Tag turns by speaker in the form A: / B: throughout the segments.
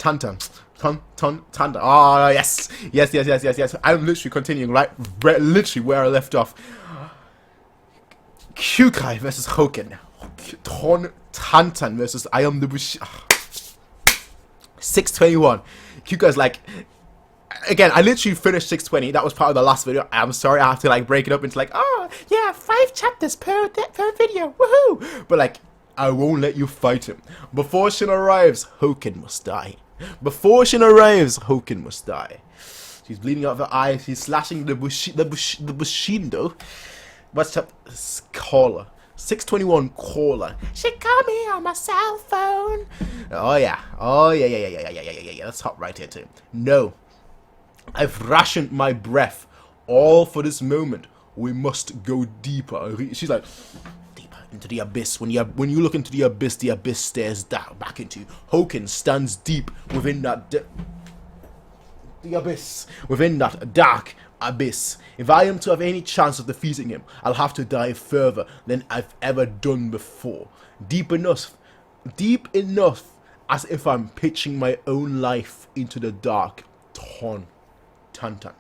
A: Tantan. Tantan. Oh, yes. Yes. I'm literally continuing literally where I left off. KYOUKAI versus HOUKEN. Tantan versus I am the Bush. 621. KYOUKAI's like, again, I literally finished 620. That was part of the last video. I'm sorry, I have to like break it up into like, oh yeah, 5 chapters per video. Woohoo! But like, I won't let you fight him. Before Shin arrives, HOUKEN must die. Before Shin arrives, HOUKEN must die. She's bleeding out of her eyes. She's slashing the Bushindo. What's up? Caller. 621 caller. She called me on my cell phone. Oh yeah. Let's hop right into it. No. I've rationed my breath. All for this moment. We must go deeper. She's like, deeper into the abyss. When you look into the abyss stares down back into you. HOUKEN stands deep within that the abyss. Within that dark abyss. If I am to have any chance of defeating him, I'll have to dive further than I've ever done before. Deep enough as if I'm pitching my own life into the dark. Tantan.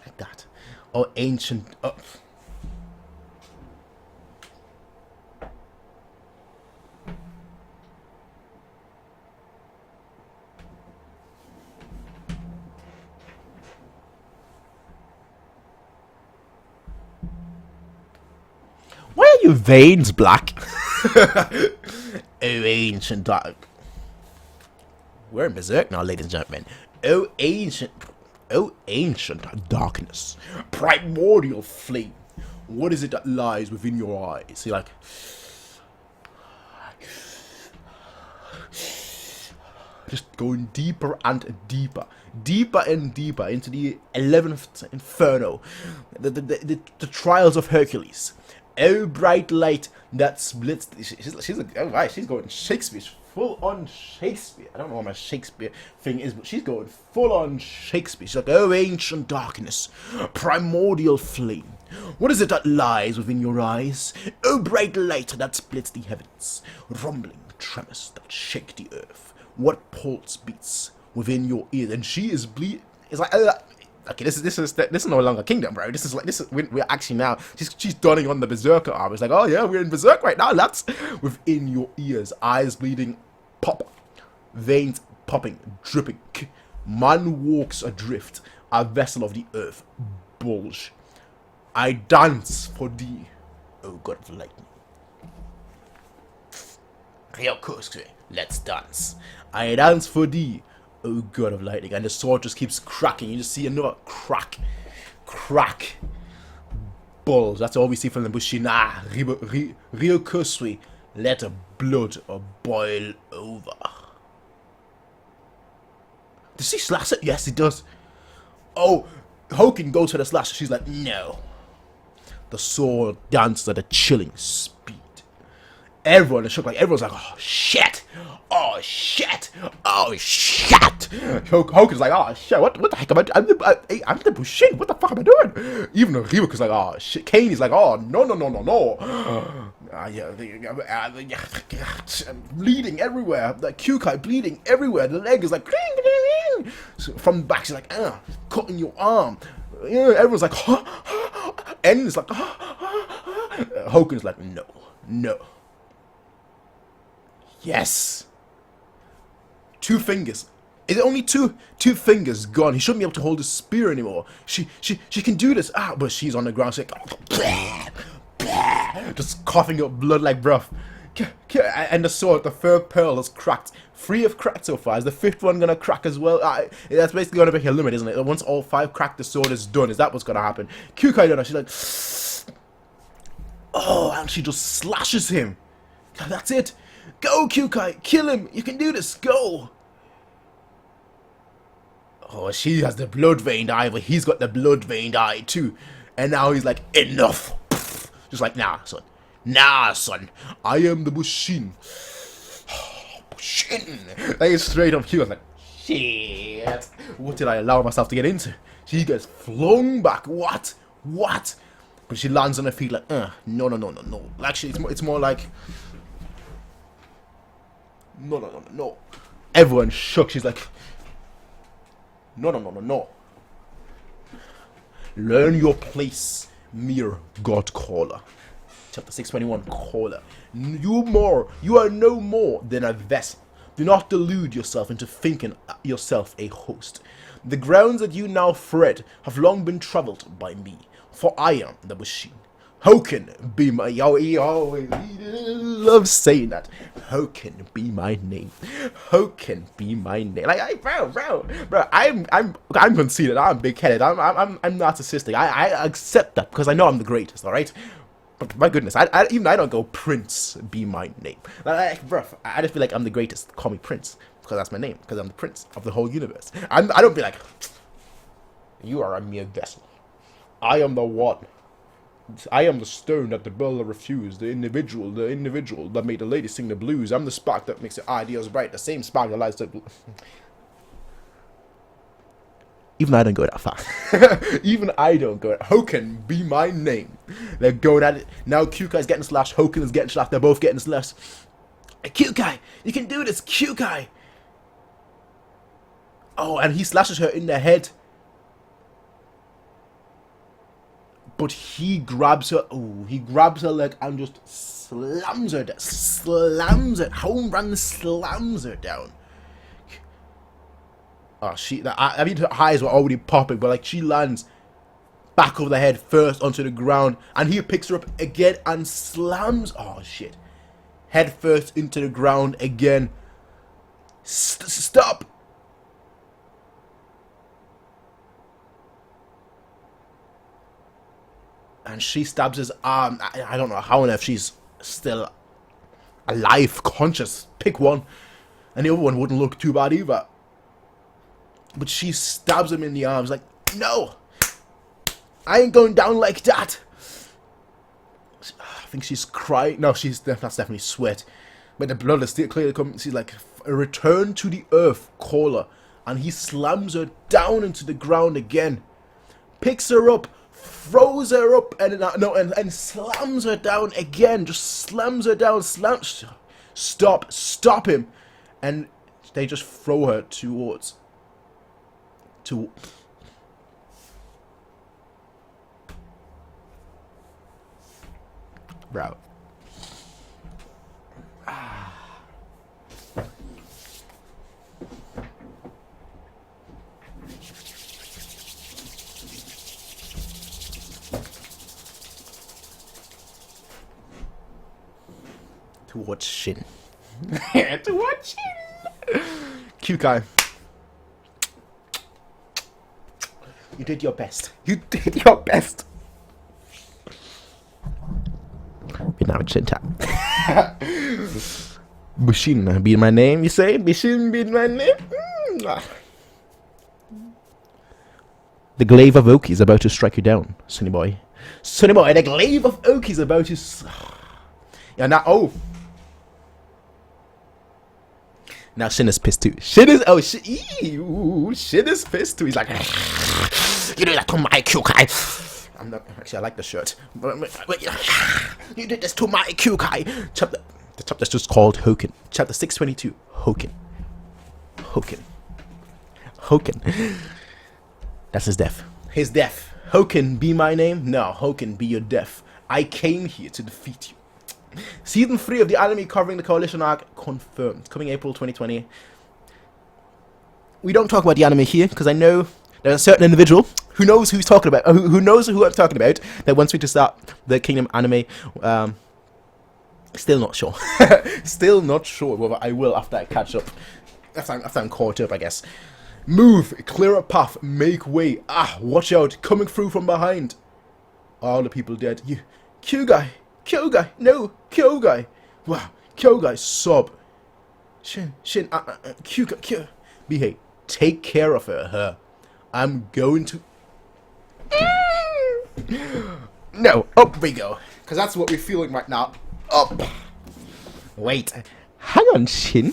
A: Like that. Oh, ancient. Why are your veins black? Oh, ancient dark. We're in berserk now, ladies and gentlemen. Oh, ancient darkness. Primordial flame. What is it that lies within your eyes? You're like, just going deeper and deeper. Deeper and deeper into the 11th inferno. The trials of Hercules. Oh, bright light that splits. She's going Shakespeare, full on Shakespeare. I don't know what my Shakespeare thing is, but she's going full on Shakespeare. She's like, oh, ancient darkness, primordial flame. What is it that lies within your eyes? Oh, bright light that splits the heavens, rumbling tremors that shake the earth. What pulse beats within your ears? And she is It's like. Okay, this is no longer kingdom, bro. We're actually now. She's donning on the berserker armor. It's like, oh yeah, we're in berserk right now. That's within your ears, eyes bleeding, pop, veins popping, dripping. Man walks adrift, a vessel of the earth, bulge. I dance for thee, oh god of lightning. KYOUKAI, let's dance. I dance for thee, oh god of lightning. And the sword just keeps cracking. You just see another crack. Balls. That's all we see from the Bushina. KYOUKAI, let the blood boil over. Does she slash it? Yes, it does. Oh, HOUKEN goes for the slash. She's like, no. The sword dances at a chilling speed. Everyone is shook. Like, everyone's like, oh shit. Oh shit! Oh shit! HOUKEN's like, oh shit! What the heck am I doing? I'm the Bushin. What the fuck am I doing? Even Ryuka's like, oh shit. Kane is like, oh no. Bleeding everywhere. The KYOUKAI bleeding everywhere. The leg is like, so from the back she's like, cutting your arm. Everyone's like, and it's like, HOUKEN's like, no. Yes. 2 fingers. Is it only two fingers gone? He shouldn't be able to hold his spear anymore. She can do this. But she's on the ground. She's like, just coughing up blood like breath. And the sword, the 3rd pearl has cracked. 3 have cracked so far. Is the 5th one gonna crack as well? That's basically gonna be her limit, isn't it? Once all 5 crack, the sword is done. Is that what's gonna happen? KYOUKAI don't know. She's like, oh, and she just slashes him. That's it. Go, KYOUKAI! Kill him! You can do this! Go! Oh, she has the blood-veined eye, but he's got the blood-veined eye too. And now he's like, enough! Just like, nah, son. I am the Bushin. Shin. Like straight up, he was like, shit. What did I allow myself to get into? She gets flung back. What? But she lands on her feet like, no. Actually, it's more like, no. Everyone shook. She's like, no. Learn your place, mere God caller. Chapter 621, caller. You are no more than a vessel. Do not delude yourself into thinking yourself a host. The grounds that you now tread have long been travelled by me, for I am the machine. HOUKEN be my... He always loves saying that. HOUKEN be my name. HOUKEN be my name. Like, bro. I'm conceited. I'm big-headed. I'm narcissistic. I accept that because I know I'm the greatest. All right. But my goodness, even I don't go Prince be my name. Like, bro, I just feel like I'm the greatest. Call me Prince because that's my name. Because I'm the prince of the whole universe. I don't be like, you are a mere vessel. I am the one. I am the stone that the builder refused, the individual that made the lady sing the blues. I'm the spark that makes the ideals bright, the same spark that lights up. Even I don't go that far. Even I don't go. HOUKEN be my name. They're going at it. Now KYOUKAI's getting slashed, HOUKEN is getting slashed, they're both getting slashed. KYOUKAI, you can do this, KYOUKAI. Oh, and he slashes her in the head. But he grabs her, he grabs her leg and just slams her down. Home run slams her down. Oh, I mean, her eyes were already popping, but like she lands back over the head first onto the ground. And he picks her up again and slams, oh shit. Head first into the ground again. Stop. And she stabs his arm. I don't know how on earth she's still alive, conscious. Pick one. And the other one wouldn't look too bad either. But she stabs him in the arms like, no. I ain't going down like that. I think she's crying. No, that's definitely sweat. But the blood is still clearly coming. She's like, a return to the earth, caller. And he slams her down into the ground again. Picks her up. Throws her up and slams her down again. Just slams her down. Stop him. And they just throw her towards. Bro. Towards Shin. Towards Shin. KYOUKAI. You did your best. But now it's Shin time. Machine be my name, you say? Machine be my name? The glaive of oak is about to strike you down, Sonny boy. The glaive of oak is about to... Yeah, now... Now Shin is pissed too. Shin is pissed too. He's like, you did that to my KYOUKAI. I'm not actually. I like the shirt. But you did this to my KYOUKAI. The chapter's just called HOUKEN. Chapter 622. HOUKEN. That's his death. HOUKEN be my name. No, HOUKEN be your death. I came here to defeat you. Season 3 of the anime covering the Coalition arc confirmed. Coming April 2020. We don't talk about the anime here because I know there's a certain individual who knows who he's talking about, who knows who I'm talking about, that wants me to start the Kingdom anime. Still not sure. Still not sure whether I will after I catch up. After I'm caught up, I guess. Move, clear a path, make way. Watch out, coming through from behind. All the people dead. KYOUKAI, no, KYOUKAI. Wow, KYOUKAI, sob. Shin, KYOUKAI, behave. Take care of her. I'm going to... No, up we go. Because that's what we're feeling right now. Up. Wait, hang on, Shin.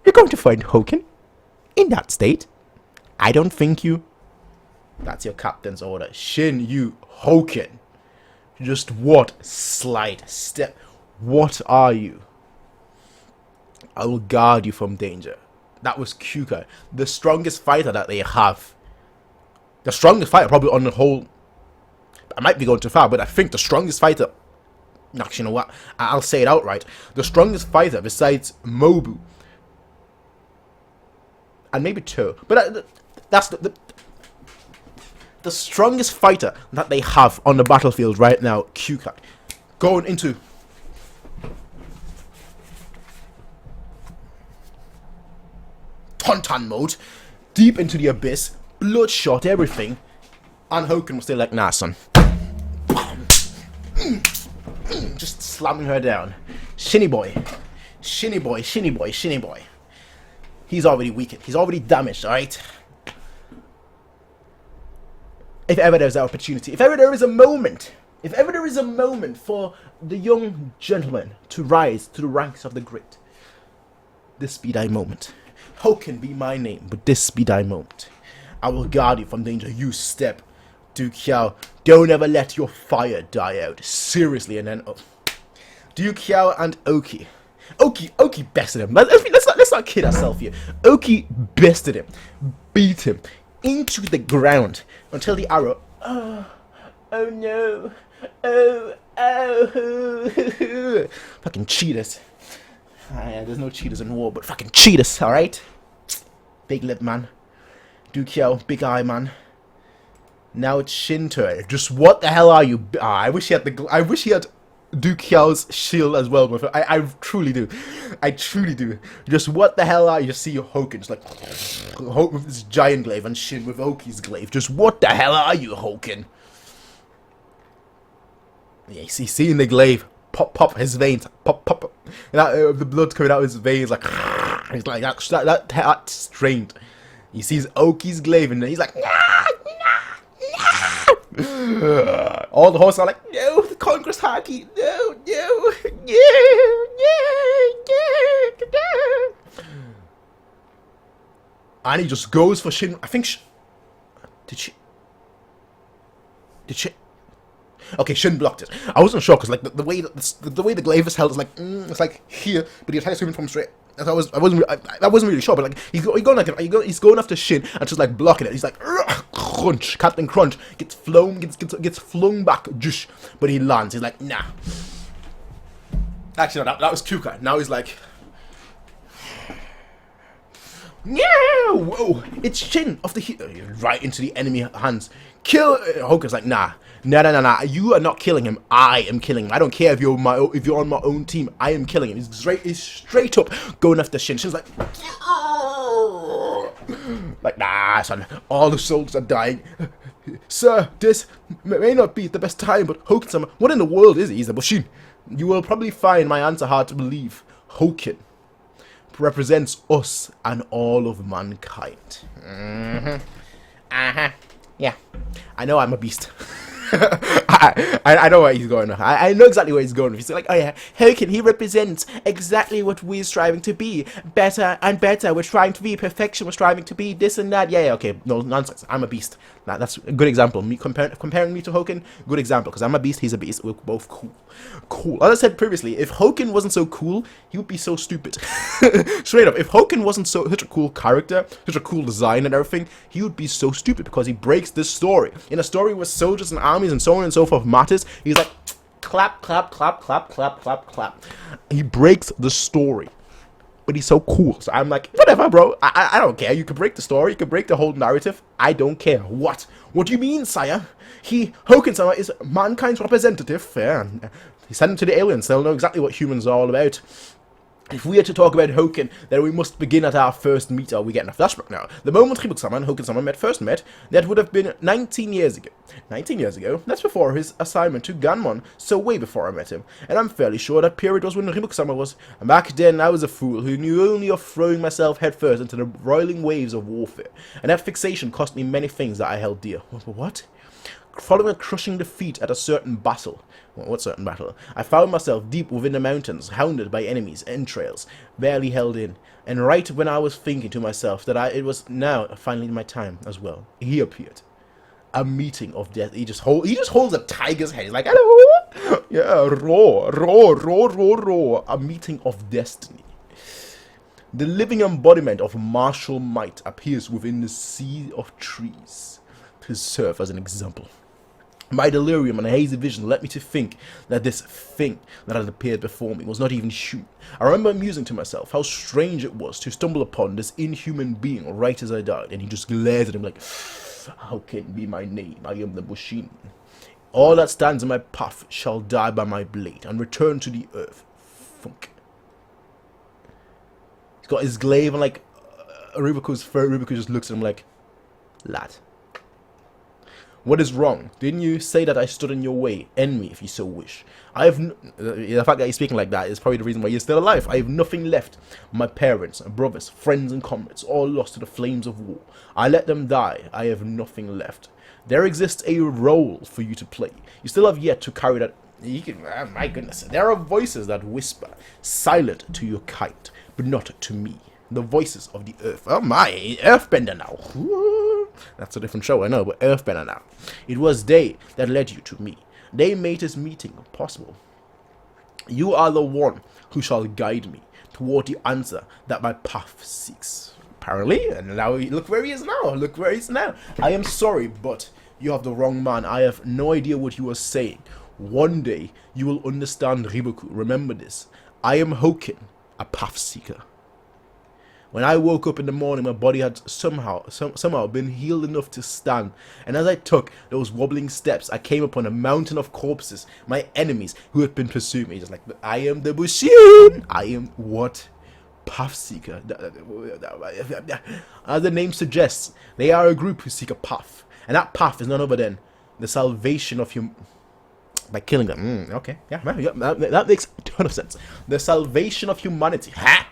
A: you're going to find Houken in that state. I don't think you. That's your captain's order. Shin, you Houken. Just what slight step? What are you? I will guard you from danger. That was KYOUKAI, the strongest fighter that they have. The strongest fighter probably on the whole. I might be going too far, but I think the strongest fighter. Actually, you know what? I'll say it outright. The strongest fighter besides Mobu. And maybe Toe. But that's the strongest fighter that they have on the battlefield right now, KYOUKAI. Going into Tontan mode, deep into the abyss, bloodshot, everything. And Houken was still like, nah, son. Just slamming her down. Shinny boy. Shinny boy, shinny boy, shinny boy. He's already weakened. He's already damaged, alright? If ever there's an opportunity, if ever there is a moment for the young gentleman to rise to the ranks of the great, this be thy moment. Houken be my name, but this be thy moment. I will guard you from danger. You step. Duke Xiao, don't ever let your fire die out. Seriously, and then Duke Xiao and Oki. Oki bested him. Let's not kid ourselves here. Oki bested him, beat him into the ground until the arrow. Oh no! Oh! Fucking cheaters. Yeah, there's no cheaters in war, but fucking cheaters. All right. Big lip man. Duke Xiao, big eye man. Now it's Shin turn. Just what the hell are you? I wish he had Duke Xiao's shield as well. I truly do. I truly do. Just what the hell are you? Just see your Houken just like Houken with this giant glaive and Shin with Oki's glaive. Just what the hell are you, Houken? Yeah, see in the glaive. Pop his veins. Pop. And the blood coming out of his veins like he's like that strained. He sees Oki's glaive and he's like all the horses are like, no, the Congress Haki, no. And he just goes for Shin. I think did she? Okay, Shin blocked it. I wasn't sure because like the way the glaive is held is like it's like here, but the attack is coming from straight. I wasn't really sure, but like he's going after Shin and just like blocking it. He's like crunch, Captain Crunch gets flung back, jush, but he lands. He's like nah. Actually, no, that was KYOUKAI. Now he's like, yeah, whoa, it's Shin of the right into the enemy hands. Kill. Houken's like nah. You are not killing him. I am killing him. I don't care if you're on my own team. I am killing him. He's straight up going after Shin. Shin's like, nah, son. All the soldiers are dying. Sir, this may not be the best time, but Houken-sama, what in the world is it? He's a Bushin. You will probably find my answer hard to believe. Houken represents us and all of mankind. Yeah. I know I'm a beast. I know where he's going. I know exactly where he's going. He's like, oh yeah, Houken, he represents exactly what we're striving to be. Better and better. We're trying to be perfection. We're striving to be this and that. Yeah, okay. No, nonsense. I'm a beast. That's a good example. Me comparing me to Houken, good example. Because I'm a beast, he's a beast. We're both cool. As I said previously, if Houken wasn't so cool, he would be so stupid. Straight up, if Houken wasn't such a cool character, such a cool design and everything, he would be so stupid because he breaks this story. In a story where soldiers and armies and so on and so forth matters, he's like, clap, clap, clap, clap, clap, clap, clap. He breaks the story. But he's so cool. So I'm like, whatever, bro. I don't care. You can break the story. You can break the whole narrative. I don't care. What? What do you mean, sire? Houken-sama is mankind's representative. Yeah. He sent him to the aliens. They'll know exactly what humans are all about. If we are to talk about Houken, then we must begin at our first meet. Are we getting a flashback now? The moment Ribuk-sama and Houken-sama first met, that would have been 19 years ago. 19 years ago? That's before his assignment to Ganmon, so way before I met him. And I'm fairly sure that period was when Ribuk-sama was. And back then, I was a fool who knew only of throwing myself headfirst into the roiling waves of warfare. And that fixation cost me many things that I held dear. What? Following a crushing defeat at a certain battle. Well, what certain battle? I found myself deep within the mountains, hounded by enemies, entrails, barely held in. And right when I was thinking to myself that it was now finally my time as well, he appeared. A meeting of death. He just holds a tiger's head. He's like, hello, yeah, roar, roar, roar, roar, roar. A meeting of destiny. The living embodiment of martial might appears within the sea of trees to serve as an example. My delirium and hazy vision led me to think that this thing that had appeared before me was not even human. I remember musing to myself how strange it was to stumble upon this inhuman being right as I died, and he just glared at him like, how can be my name? I am the Bushin. All that stands in my path shall die by my blade and return to the earth. Funk. He's got his glaive and like Ribaku's fur. Ribaku just looks at him like, lad. What is wrong? Didn't you say that I stood in your way? End me if you so wish. The fact that he's speaking like that is probably the reason why you're still alive. I have nothing left. My parents, brothers, friends and comrades, all lost to the flames of war. I let them die. I have nothing left. There exists a role for you to play. You still have yet to carry that. My goodness. There are voices that whisper, silent to your kind, but not to me. The voices of the earth. Oh my, Earthbender now. That's a different show, I know, but Earthbender now. It was they that led you to me. They made this meeting possible. You are the one who shall guide me toward the answer that my path seeks. Apparently, and now look where he is now. Look where he is now. I am sorry, but you have the wrong man. I have no idea what you are saying. One day, you will understand, Ribaku. Remember this. I am HOUKEN, a path seeker. When I woke up in the morning, my body had somehow been healed enough to stand. And as I took those wobbling steps, I came upon a mountain of corpses, my enemies who had been pursuing me. Just like, I am the Bushin. I am what? Path seeker. As the name suggests, they are a group who seek a path. And that path is none other than the salvation of humanity. By killing them. Okay. Yeah, that makes a ton of sense. The salvation of humanity. Ha!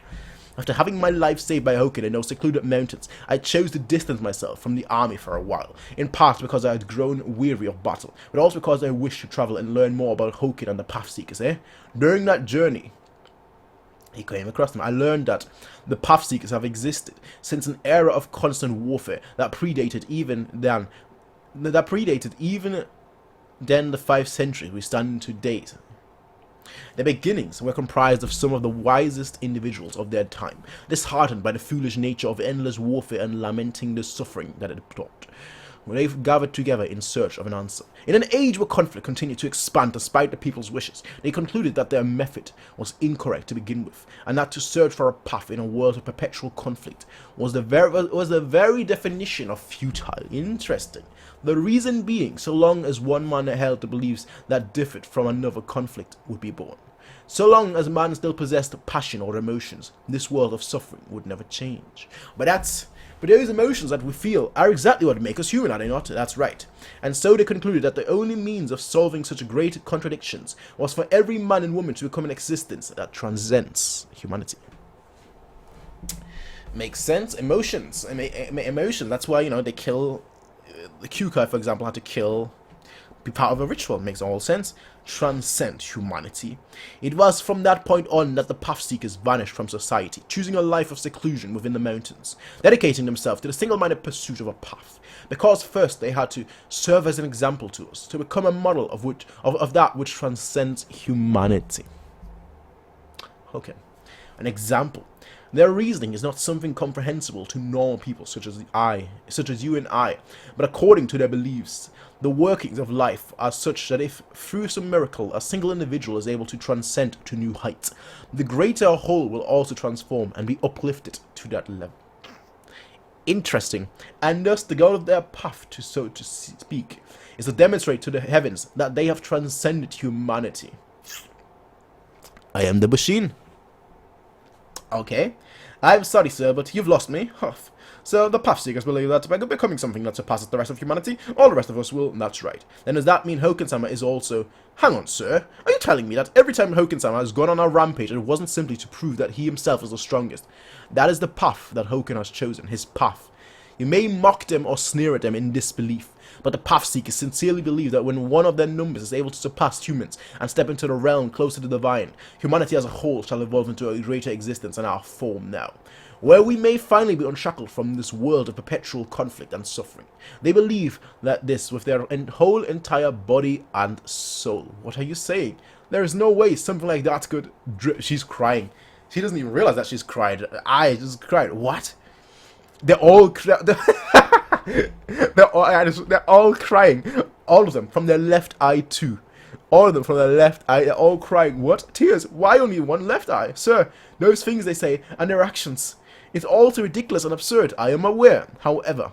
A: After having my life saved by HOUKEN in those secluded mountains, I chose to distance myself from the army for a while, in part because I had grown weary of battle, but also because I wished to travel and learn more about HOUKEN and the Pathseekers, During that journey, he came across them. I learned that the Pathseekers have existed since an era of constant warfare that predated even then the 5 centuries we stand in to date. Their beginnings were comprised of some of the wisest individuals of their time, disheartened by the foolish nature of endless warfare and lamenting the suffering that it brought. When they gathered together in search of an answer. In an age where conflict continued to expand despite the people's wishes, they concluded that their method was incorrect to begin with, and that to search for a path in a world of perpetual conflict was the very definition of futile. Interesting. The reason being, so long as one man held the beliefs that differed from another, conflict would be born. So long as man still possessed passion or emotions, this world of suffering would never change. But those emotions that we feel are exactly what make us human, are they not? That's right. And so they concluded that the only means of solving such great contradictions was for every man and woman to become an existence that transcends humanity. Makes sense. Emotions. Emotion. That's why, they kill. The KYOUKAI, for example, had to be part of a ritual. Makes all sense. Transcend humanity. It was from that point on that the Pathseekers vanished from society, choosing a life of seclusion within the mountains, dedicating themselves to the single-minded pursuit of a path. Because first they had to serve as an example to us, to become a model of that which transcends humanity. Okay, an example. Their reasoning is not something comprehensible to normal people such as you and I, but according to their beliefs, the workings of life are such that if, through some miracle, a single individual is able to transcend to new heights, the greater whole will also transform and be uplifted to that level. Interesting, and thus the goal of their path, so to speak, is to demonstrate to the heavens that they have transcended humanity. I am the Bushin. Okay, I'm sorry, sir, but you've lost me. Huff. So the Pathseekers believe that by becoming something that surpasses the rest of humanity, all the rest of us will. That's right. Then does that mean HOUKEN-sama is also... Hang on, sir. Are you telling me that every time HOUKEN-sama has gone on a rampage, it wasn't simply to prove that he himself is the strongest? That is the path that HOUKEN has chosen, his path. You may mock them or sneer at them in disbelief, but the Path Seekers sincerely believe that when one of their numbers is able to surpass humans and step into the realm closer to the divine, humanity as a whole shall evolve into a greater existence than our form now, where we may finally be unshackled from this world of perpetual conflict and suffering. They believe that this with their whole entire body and soul. What are you saying? There is no way something like that could... She's crying. She doesn't even realize that she's cried. I just cried. What? They're all they're all crying. All of them from their left eye too. All of them from their left eye. They're all crying. What? Tears? Why only one left eye? Sir, those things they say and their actions. It's all so ridiculous and absurd. I am aware. However,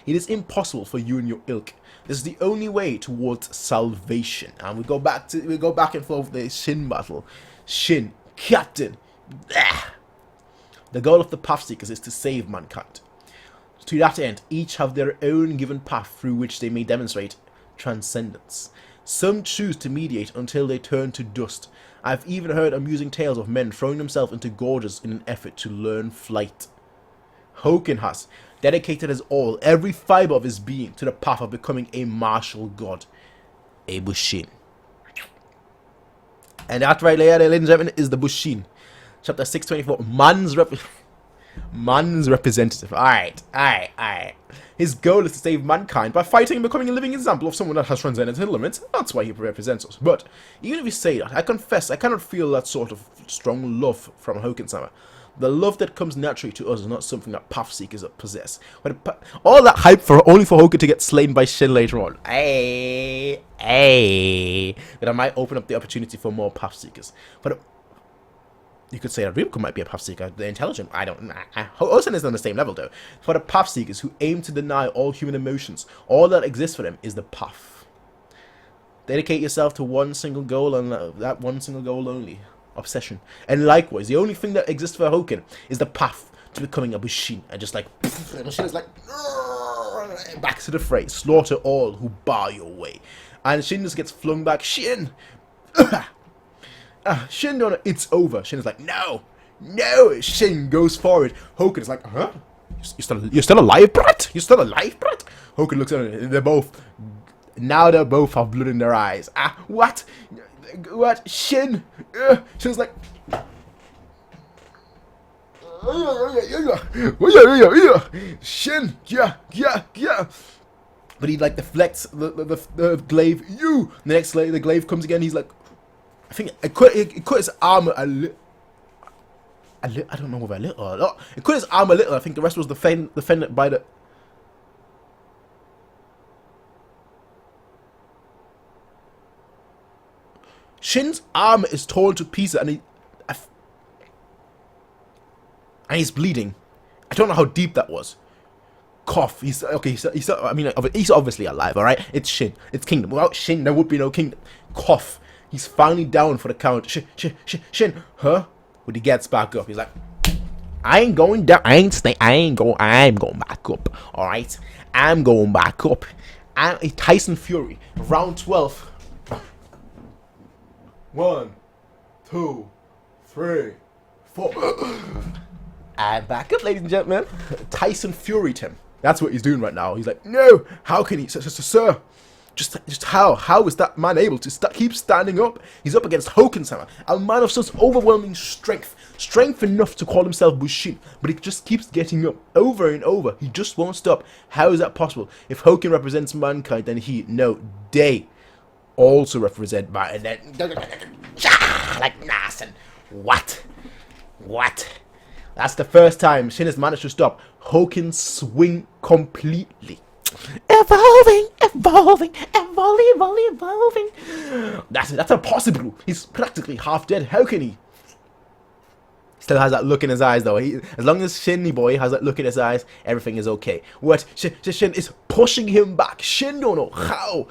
A: it is impossible for you and your ilk. This is the only way towards salvation. And we go back and forth with the Shin battle. Shin, Captain. Blah. The goal of the Path Seekers is to save mankind. To that end, each have their own given path through which they may demonstrate transcendence. Some choose to mediate until they turn to dust. I've even heard amusing tales of men throwing themselves into gorges in an effort to learn flight. HOUKEN has dedicated his all, every fiber of his being, to the path of becoming a martial god, a Bushin. And that right there, ladies and gentlemen, is the Bushin. Chapter 624, man's representative. Alright. His goal is to save mankind by fighting and becoming a living example of someone that has transcended his limits. That's why he represents us. But even if we say that, I confess I cannot feel that sort of strong love from HOUKEN-sama. The love that comes naturally to us is not something that Path Seekers possess. All that hype only for HOUKEN to get slain by Shin later on. But I might open up the opportunity for more Path Seekers. But you could say that Ryuko might be a Path Seeker. The intelligent, I don't. Osen is on the same level though. For the Path Seekers who aim to deny all human emotions, all that exists for them is the path. Dedicate yourself to one single goal and that one single goal only. Obsession. And likewise, the only thing that exists for HOUKEN is the path to becoming a Bushin. And just like, the Bushin is like, back to the fray. Slaughter all who bar your way. And Shin just gets flung back. Shin! Shin, no, it's over. Shin is like, no. Shin goes forward. HOUKEN is like, huh? You're still alive, brat? You're still alive, brat? HOUKEN looks at it. They're both have blood in their eyes. What? Shin? Shin's like, Shin, yeah. But he like deflects the glaive. The glaive comes again. He's like, I think it cut his arm a little. I don't know whether a little or not. It cut his arm a little. I think the rest was defended by the. Shin's arm is torn to pieces and he's bleeding. I don't know how deep that was. Cough. He's obviously alive. All right. It's Shin. It's Kingdom. Without Shin, there would be no Kingdom. Cough. He's finally down for the count. Shin. Huh? When he gets back up, he's like, I ain't going down. I'm going back up. All right. I'm going back up. And Tyson Fury, round 12. 1, 2, 3, 4. And back up, ladies and gentlemen. Tyson Fury'd him. That's what he's doing right now. He's like, no. How can he, sir? Just how? How is that man able to keep standing up? He's up against HOUKEN-sama, a man of such overwhelming strength. Strength enough to call himself Bushin, but he just keeps getting up over and over. He just won't stop. How is that possible? If HOUKEN represents mankind, then they also represent man. And then, like Nasen. What? That's the first time Shin has managed to stop HOUKEN's swing completely. Evolving. That's impossible. He's practically half dead. How can he? Still has that look in his eyes though. As long as Shinny boy has that look in his eyes, everything is okay. What? Shin is pushing him back. Shin don't know how.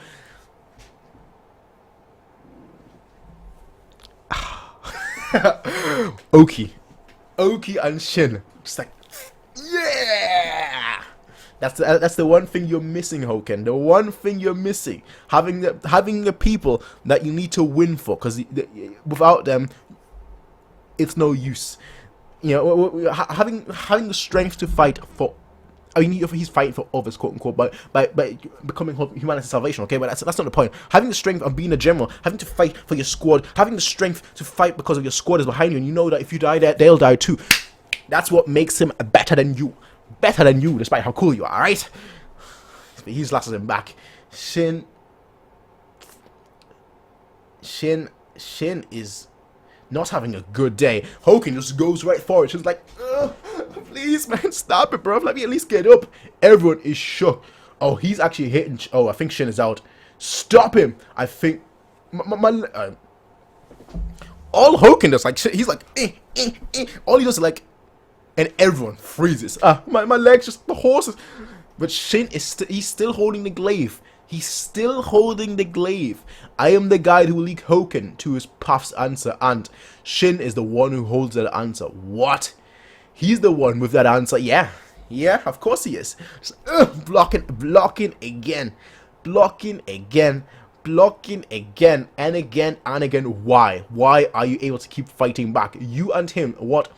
A: Oki and Shin, just like, yeah. That's the one thing you're missing, HOUKEN. The one thing you're missing, having the people that you need to win for, because without them, it's no use. You know, having the strength to fight for I mean, he's fighting for others, quote unquote, by becoming humanity's salvation, okay? But that's not the point. Having the strength of being a general, having to fight for your squad, having the strength to fight because of your squad is behind you, and you know that if you die there, they'll die too. That's what makes him better than you. Better than you, despite how cool you are, alright? He slashes him back. Shin is not having a good day. HOUKEN just goes right for it. She's like, please, man, stop it, bro. Let me at least get up. Everyone is shook. Oh, he's actually hitting. Oh, I think Shin is out. Stop him. I think all HOUKEN does, like, he's like, all he does is like, and everyone freezes. My legs, just the horses. But Shin is he's still holding the glaive. He's still holding the glaive. I am the guy who will leak HOUKEN to his puff's answer, and Shin is the one who holds that answer. What? He's the one with that answer. Yeah, of course he is. Just, blocking again, blocking again, and again and again. Why? Why are you able to keep fighting back? You and him. What?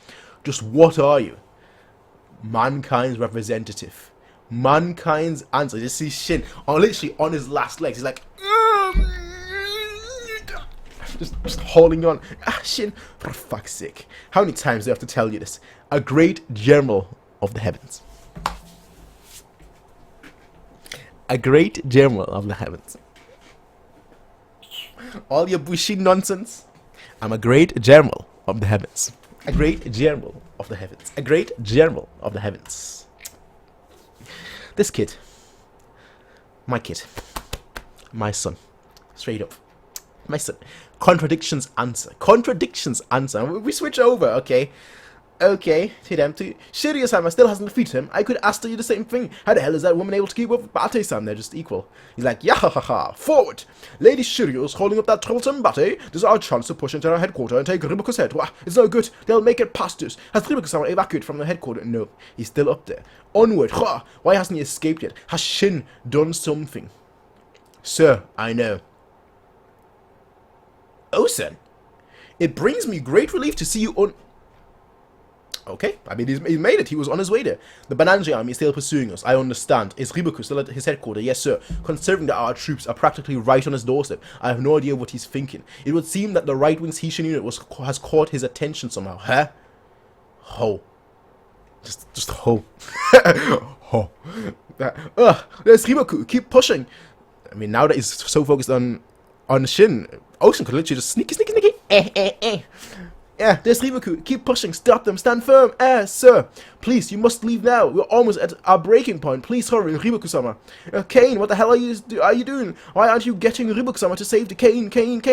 A: Just what are you? Mankind's representative. Mankind's answer. You see Shin literally on his last legs. He's like, just holding on. Shin, for fuck's sake. How many times do I have to tell you this? A great general of the heavens. A great general of the heavens. All your bushy nonsense. I'm a great general of the heavens. A great general of the heavens. A great general of the heavens. This kid, my son, straight up, my son. Contradictions answer. We switch over, okay? Okay, to them too. Shiryu-sama still hasn't defeated him. I could ask you the same thing. How the hell is that woman able to keep up with Bate-san? They're just equal. He's like, yahahaha, forward! Lady Shiryu is holding up that troublesome Bate. This is our chance to push into our headquarters and take Riboku's head. Wah, it's no good. They'll make it past us. Has Riboku-sama evacuated from the headquarters? No, he's still up there. Onward. Ha! Why hasn't he escaped yet? Has Shin done something? Sir, I know. Osen, it brings me great relief to see you on... Okay, I mean, he made it. He was on his way there. The Bananji army is still pursuing us. I understand. Is Riboku still at his headquarters? Yes, sir. Considering that our troops are practically right on his doorstep, I have no idea what he's thinking. It would seem that the right-wing's Hishin unit has caught his attention somehow. Huh? Ho. Just ho. Ho. There's Riboku. Keep pushing. I mean, now that he's so focused on Shin, Ocean could literally just sneaky. Yeah, there's Riboku. Keep pushing. Stop them. Stand firm. Sir. Please, you must leave now. We're almost at our breaking point. Please hurry, Riboku-sama. Kane, what the hell are you doing? Why aren't you getting Riboku-sama to save the Kane?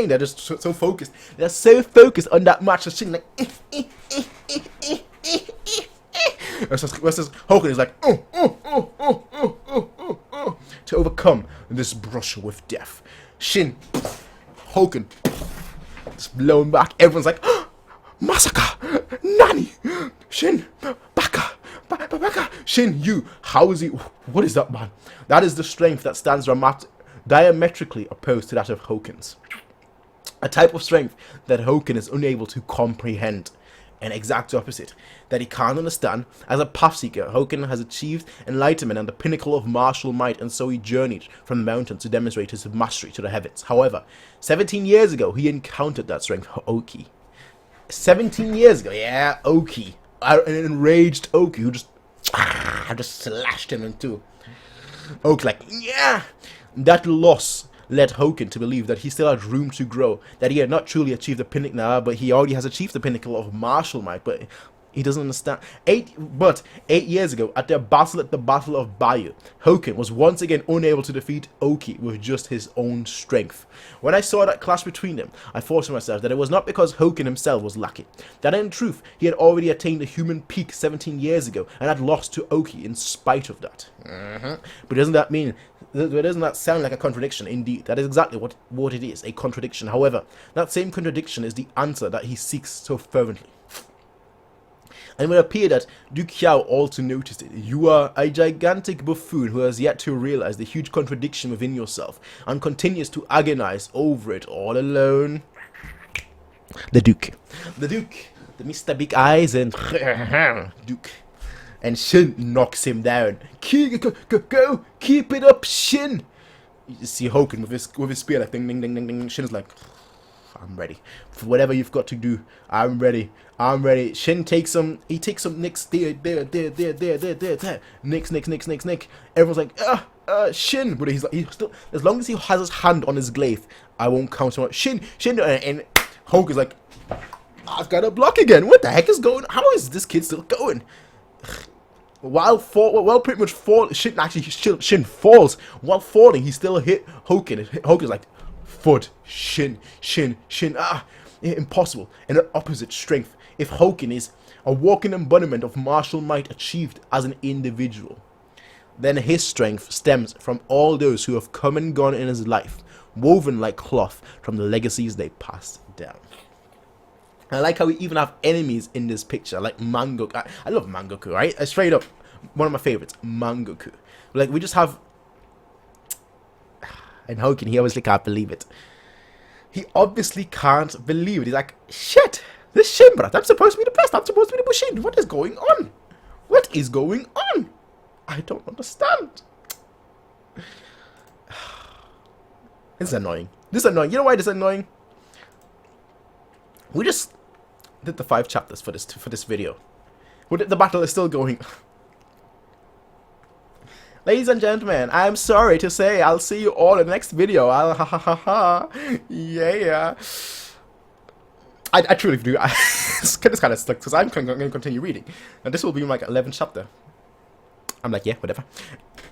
A: They're just so focused. They're so focused on that match. They're like, Versus HOUKEN is like, to overcome this brush with death. Shin, HOUKEN, just blown back. Everyone's like, Masaka, Nani, Shin, Baka. Shin, you, how is he? What is that, man? That is the strength that stands diametrically opposed to that of HOUKEN's. A type of strength that HOUKEN is unable to comprehend. An exact opposite that he can't understand. As a path seeker, HOUKEN has achieved enlightenment and the pinnacle of martial might, and so he journeyed from the mountains to demonstrate his mastery to the heavens. However, 17 years ago, he encountered that strength, Oki. 17 years ago, yeah, Oki. An enraged Oki who just slashed him in two. Oki like, yeah! That loss led HOUKEN to believe that he still had room to grow, that he had not truly achieved the pinnacle now, but he already has achieved the pinnacle of martial might, but he doesn't understand. 8 years ago, at the Battle of Bayou, HOUKEN was once again unable to defeat Oki with just his own strength. When I saw that clash between them, I thought to myself that it was not because HOUKEN himself was lacking, that in truth, he had already attained the human peak 17 years ago, and had lost to Oki in spite of that. But doesn't that sound like a contradiction? Indeed, that is exactly what it is, a contradiction. However, that same contradiction is the answer that he seeks so fervently. And it would appear that Duke Xiao also noticed it. You are a gigantic buffoon who has yet to realize the huge contradiction within yourself, and continues to agonize over it all alone. The Duke, the Mr. Big Eyes and Duke. And Shin knocks him down. Go, keep it up, Shin. You see Houken with his spear like ding ding ding ding ding. Shin is like, I'm ready for whatever you've got to do. I'm ready. Shin takes some. He takes some nicks there. Nick. Everyone's like, Shin. But he's still, as long as he has his hand on his glaive, I won't count him out. Shin. And Houken is like, I've got to block again. What the heck is going on? How is this kid still going? Pretty much Shin falls. While falling, he still hit Houken. Houken's like, Fud, Shin. Impossible. And an opposite strength. If Houken is a walking embodiment of martial might achieved as an individual, then his strength stems from all those who have come and gone in his life, woven like cloth from the legacies they passed down. I like how we even have enemies in this picture, like Manga. I love Mangoku, right? Straight up, one of my favorites, Mangoku. Like, we just have... And Houken, he obviously can't believe it. He obviously can't believe it. He's like, shit, this Shin, bro. I'm supposed to be the best. I'm supposed to be the Bushin. What is going on? What is going on? I don't understand. This is annoying. You know why this is annoying? We just did the 5 chapters for this video. The battle is still going. Ladies and gentlemen, I'm sorry to say I'll see you all in the next video. Yeah. I truly do. It's kind of stuck because I'm going to continue reading. And this will be like 11th chapter. I'm like, yeah, whatever.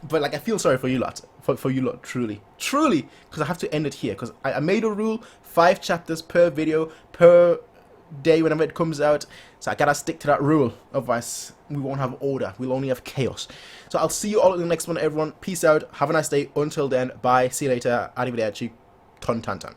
A: But like, I feel sorry for you lot. For you lot, truly. Because I have to end it here. Because I made a rule, 5 chapters per video, per day whenever it comes out. So I gotta stick to that rule. Otherwise, we won't have order. We'll only have chaos. So I'll see you all in the next one, everyone. Peace out. Have a nice day. Until then, bye. See you later. Arrivederci. Tontantan.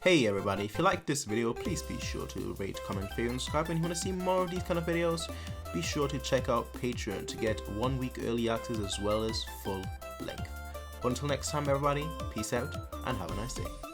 A: Hey everybody, if you like this video, please be sure to rate, comment, favorite, and subscribe. And if you want to see more of these kind of videos, be sure to check out Patreon to get 1 week early access as well as full length. Until next time everybody, peace out and have a nice day.